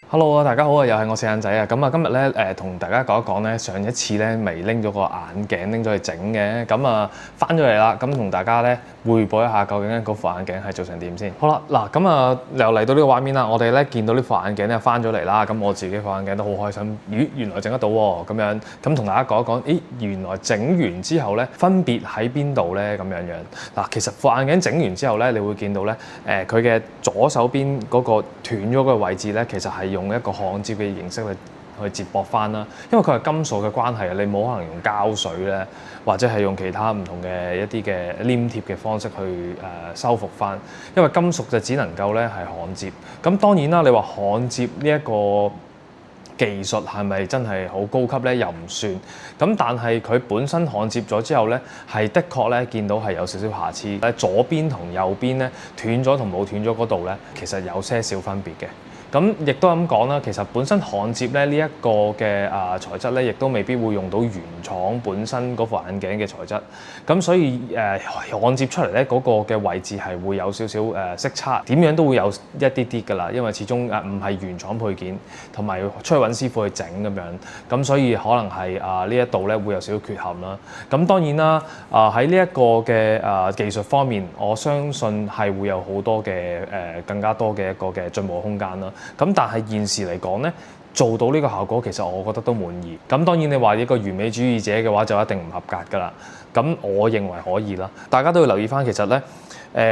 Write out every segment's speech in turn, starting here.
Hello 啊，大家好啊，又係我四眼仔啊。咁啊，今日咧同大家講一講咧，上一次咧未拎咗個眼鏡拎咗去整嘅，咁啊翻咗嚟啦，咁同大家咧匯報一下究竟嗰副眼鏡係做成點先。好啦，嗱咁啊又嚟到呢個畫面啦，我哋咧見到呢副眼鏡咧翻咗嚟啦，咁我自己副眼鏡都好開心，咦原來整得到喎，咁樣咁同大家講一講，咦原來整完之後咧分別喺邊度咧咁樣樣。嗱，其實副眼鏡整完之後咧，你會見到咧佢嘅左手邊嗰個斷咗嘅位置咧，其實係用一個焊接嘅形式去接駁翻啦，因為佢係金屬嘅關係啊，你冇可能用膠水咧，或者係用其他唔同嘅一啲嘅黏貼嘅方式去修復翻，因為金屬就只能夠咧係焊接。咁當然啦，你話焊接呢一個技術係咪真係好高級咧？又唔算。咁但係佢本身焊接咗之後咧，係的確咧見到係有少少瑕疵。喺左邊同右邊咧斷咗同冇斷咗嗰度咧，其實有些少分別嘅。咁亦都咁講啦，其實本身焊接咧呢一個嘅材質咧，亦都未必會用到原廠本身嗰副眼鏡嘅材質。咁所以焊接出嚟咧嗰個嘅位置係會有少少色差，點樣都會有一啲啲㗎啦，因為始終唔係原廠配件，同埋出去揾師傅去整咁樣。咁所以可能係呢一度咧會有少少缺陷啦。咁當然啦，喺呢一個嘅技術方面，我相信係會有好多嘅更加多嘅一個嘅進步空間啦。咁但係現時嚟講咧，做到呢個效果其實我覺得都滿意。咁當然你話一個完美主義者嘅話就一定唔合格㗎啦。咁我認為可以啦。大家都要留意翻，其實咧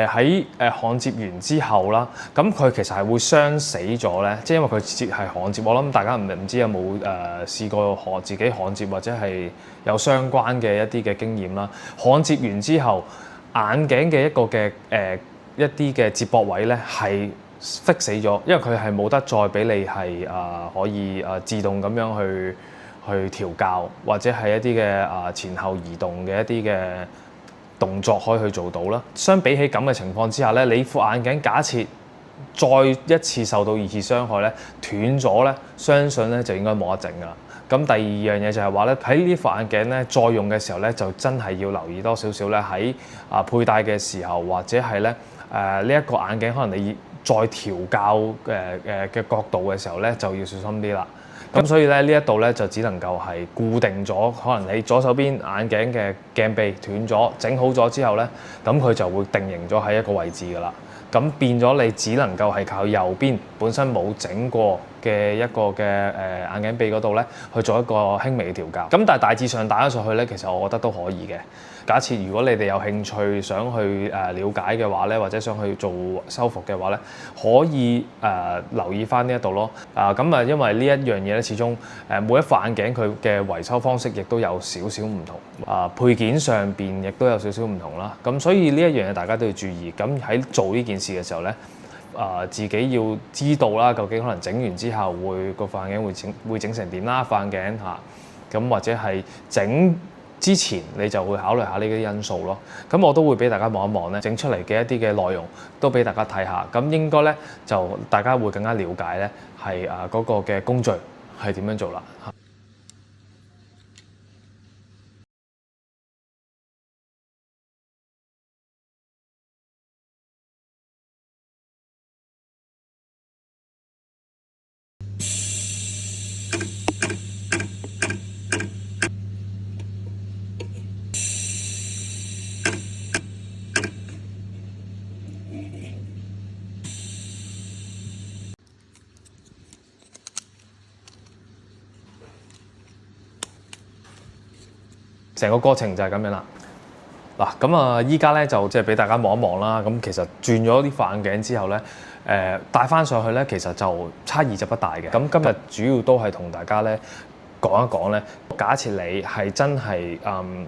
喺焊接完之後啦，咁佢其實係會傷死咗咧，即係因為佢直接係焊接。我諗大家唔知有冇試過自己焊接或者係有相關嘅一啲嘅經驗啦。焊接完之後，眼鏡嘅一個嘅一啲嘅接駁位咧係fix死咗，因為佢係冇得再俾你係可以自動咁樣去調校，或者係一啲嘅前後移動嘅一啲嘅動作可以去做到啦。相比起咁嘅情況之下咧，你副眼鏡假設再一次受到二次傷害咧，斷咗咧，相信咧就應該冇得整㗎啦。咁第二樣嘢就係話咧，喺呢副眼鏡咧再用嘅時候咧，就真係要留意多少少咧喺佩戴嘅時候，或者係咧呢一個眼鏡可能你再調校嘅角度嘅時候咧，就要小心啲啦。咁所以咧呢一度咧就只能夠係固定咗，可能你左手邊眼鏡嘅鏡鼻斷咗，整好咗之後咧，咁佢就會定型咗喺一個位置㗎啦。咁變咗你只能夠係靠右邊本身冇整過嘅一個嘅眼鏡鼻嗰度咧，去做一個輕微嘅調校。咁但係大致上戴咗上去咧，其實我覺得都可以嘅。假設如果你哋有興趣想去了解嘅話咧，或者想去做修復嘅話咧，可以留意翻呢一度咯。咁因為呢一樣嘢咧，始終每一副眼鏡佢嘅維修方式亦都有少少唔同，配件上邊亦都有少少唔同啦。咁所以呢一樣嘢大家都要注意。咁喺做呢件事嘅時候咧，自己要知道啦，究竟可能整完之後個副眼鏡會整成點啦，副眼鏡嚇，咁或者係整之前你就會考慮下呢啲因素咯。咁我都會俾大家望一望咧，整出嚟嘅一啲嘅內容都俾大家睇下。咁應該咧就大家會更加了解咧係嗰個嘅工序係點樣做啦。成個過程就係咁樣啦。嗱，咁依家咧就即係俾大家望一望啦。咁其實轉咗啲副眼鏡之後咧，戴翻上去咧，其實就差異就不大嘅。咁今日主要都係同大家咧講一講咧，假設你係真係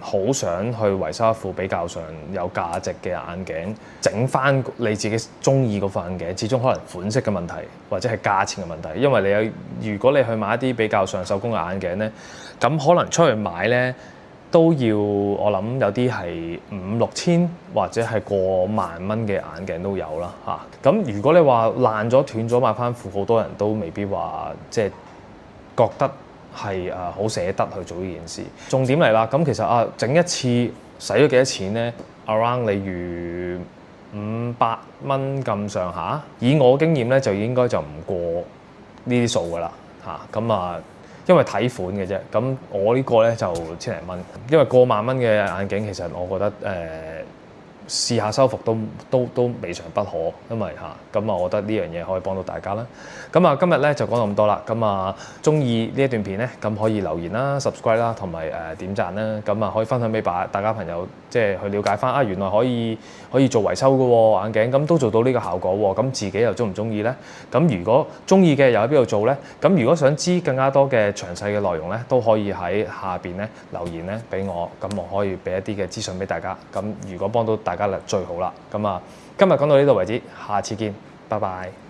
好想去維修一副比較上有價值嘅眼鏡，整翻你自己中意嗰副眼鏡，始終可能款式嘅問題或者係價錢嘅問題。因為如果你去買一啲比較上手工嘅眼鏡咧，咁可能出去買咧，都要我諗有啲係5、6千或者係過萬蚊嘅眼鏡都有啦嚇。咁如果你話爛咗斷咗買翻副，好多人都未必話即係覺得係好捨得去做呢件事。重點嚟啦，咁其實整一次使咗幾多錢咧？around 例如500蚊咁上下。以我經驗咧，就應該就唔過呢啲數㗎啦嚇。咁啊，因為睇款嘅啫。咁我呢個咧就千零蚊，因為過萬蚊嘅眼鏡其實我覺得試下修復都未嘗不可，因為咁我覺得呢樣嘢可以幫到大家啦。咁今日咧就講到咁多啦。中意呢一段片咧，咁可以留言啦、subscribe 啦，同埋點讚啦。可以分享俾大家朋友，即係去了解翻原來可以做維修嘅喎眼鏡，咁都做到呢個效果喎。咁自己又中唔中意咧？咁如果中意嘅又喺邊度做咧？咁如果想知更加多嘅詳細嘅內容咧，都可以喺下邊咧留言咧俾我，咁我可以俾一啲嘅資訊俾大家。咁如果幫到大家最好啦。今日講到呢度為止，下次見，拜拜。